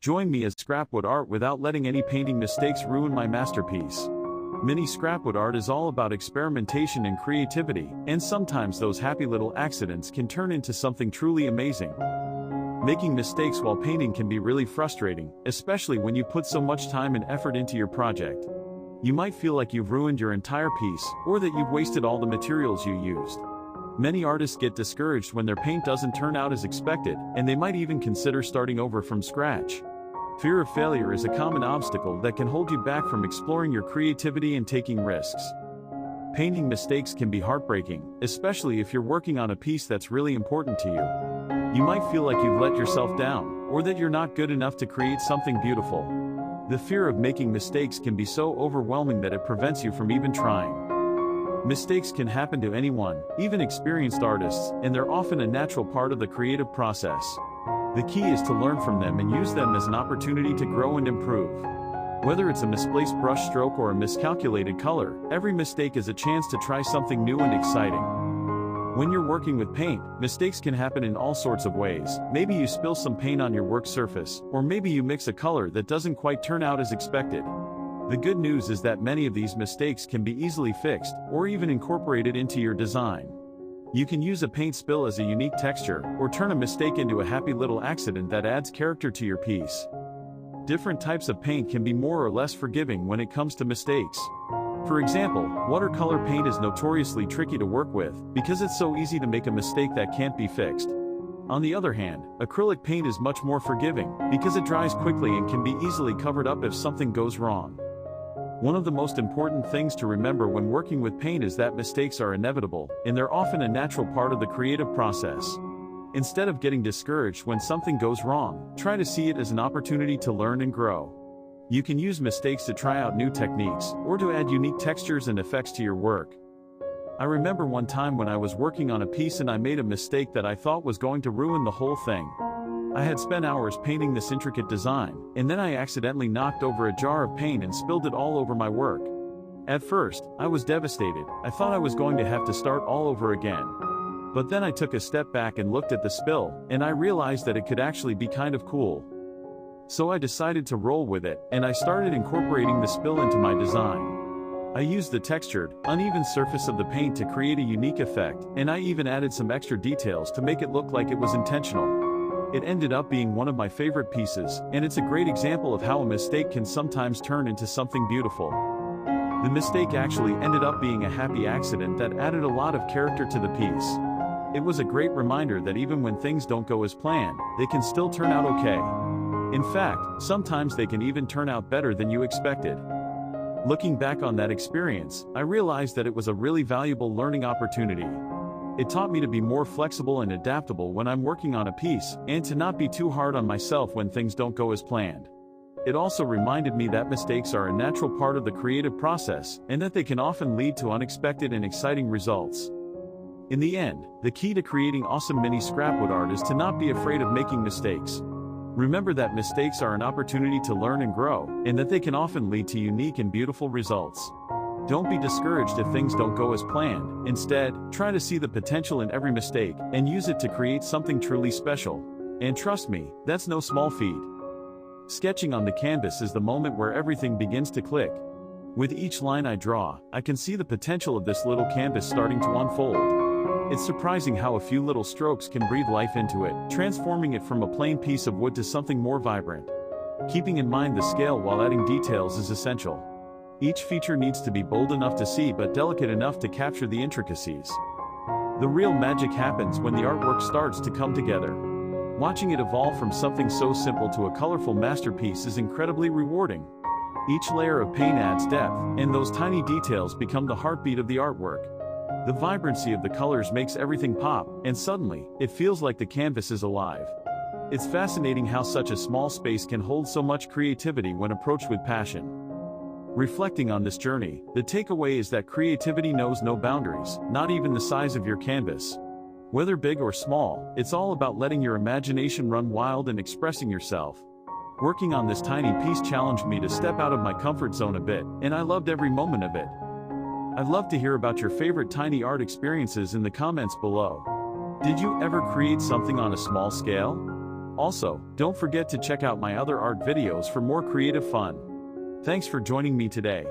Join me as scrapwood art without letting any painting mistakes ruin my masterpiece. Mini scrapwood art is all about experimentation and creativity, and sometimes those happy little accidents can turn into something truly amazing. Making mistakes while painting can be really frustrating, especially when you put so much time and effort into your project. You might feel like you've ruined your entire piece, or that you've wasted all the materials you used. Many artists get discouraged when their paint doesn't turn out as expected, and they might even consider starting over from scratch. Fear of failure is a common obstacle that can hold you back from exploring your creativity and taking risks. Painting mistakes can be heartbreaking, especially if you're working on a piece that's really important to you. You might feel like you've let yourself down, or that you're not good enough to create something beautiful. The fear of making mistakes can be so overwhelming that it prevents you from even trying. Mistakes can happen to anyone, even experienced artists, and they're often a natural part of the creative process. The key is to learn from them and use them as an opportunity to grow and improve. Whether it's a misplaced brush stroke or a miscalculated color, every mistake is a chance to try something new and exciting. When you're working with paint, mistakes can happen in all sorts of ways. Maybe you spill some paint on your work surface, or maybe you mix a color that doesn't quite turn out as expected. The good news is that many of these mistakes can be easily fixed, or even incorporated into your design. You can use a paint spill as a unique texture, or turn a mistake into a happy little accident that adds character to your piece. Different types of paint can be more or less forgiving when it comes to mistakes. For example, watercolor paint is notoriously tricky to work with, because it's so easy to make a mistake that can't be fixed. On the other hand, acrylic paint is much more forgiving, because it dries quickly and can be easily covered up if something goes wrong. One of the most important things to remember when working with paint is that mistakes are inevitable, and they're often a natural part of the creative process. Instead of getting discouraged when something goes wrong, try to see it as an opportunity to learn and grow. You can use mistakes to try out new techniques, or to add unique textures and effects to your work. I remember one time when I was working on a piece and I made a mistake that I thought was going to ruin the whole thing. I had spent hours painting this intricate design, and then I accidentally knocked over a jar of paint and spilled it all over my work. At first, I was devastated. I thought I was going to have to start all over again. But then I took a step back and looked at the spill, and I realized that it could actually be kind of cool. So I decided to roll with it, and I started incorporating the spill into my design. I used the textured, uneven surface of the paint to create a unique effect, and I even added some extra details to make it look like it was intentional. It ended up being one of my favorite pieces, and it's a great example of how a mistake can sometimes turn into something beautiful. The mistake actually ended up being a happy accident that added a lot of character to the piece. It was a great reminder that even when things don't go as planned, they can still turn out okay. In fact, sometimes they can even turn out better than you expected. Looking back on that experience, I realized that it was a really valuable learning opportunity. It taught me to be more flexible and adaptable when I'm working on a piece, and to not be too hard on myself when things don't go as planned. It also reminded me that mistakes are a natural part of the creative process, and that they can often lead to unexpected and exciting results. In the end, the key to creating awesome mini scrapwood art is to not be afraid of making mistakes. Remember that mistakes are an opportunity to learn and grow, and that they can often lead to unique and beautiful results. Don't be discouraged if things don't go as planned. Instead, try to see the potential in every mistake, and use it to create something truly special. And trust me, that's no small feat. Sketching on the canvas is the moment where everything begins to click. With each line I draw, I can see the potential of this little canvas starting to unfold. It's surprising how a few little strokes can breathe life into it, transforming it from a plain piece of wood to something more vibrant. Keeping in mind the scale while adding details is essential. Each feature needs to be bold enough to see but delicate enough to capture the intricacies. The real magic happens when the artwork starts to come together. Watching it evolve from something so simple to a colorful masterpiece is incredibly rewarding. Each layer of paint adds depth, and those tiny details become the heartbeat of the artwork. The vibrancy of the colors makes everything pop, and suddenly, it feels like the canvas is alive. It's fascinating how such a small space can hold so much creativity when approached with passion. Reflecting on this journey, the takeaway is that creativity knows no boundaries, not even the size of your canvas. Whether big or small, it's all about letting your imagination run wild and expressing yourself. Working on this tiny piece challenged me to step out of my comfort zone a bit, and I loved every moment of it. I'd love to hear about your favorite tiny art experiences in the comments below. Did you ever create something on a small scale? Also, don't forget to check out my other art videos for more creative fun. Thanks for joining me today.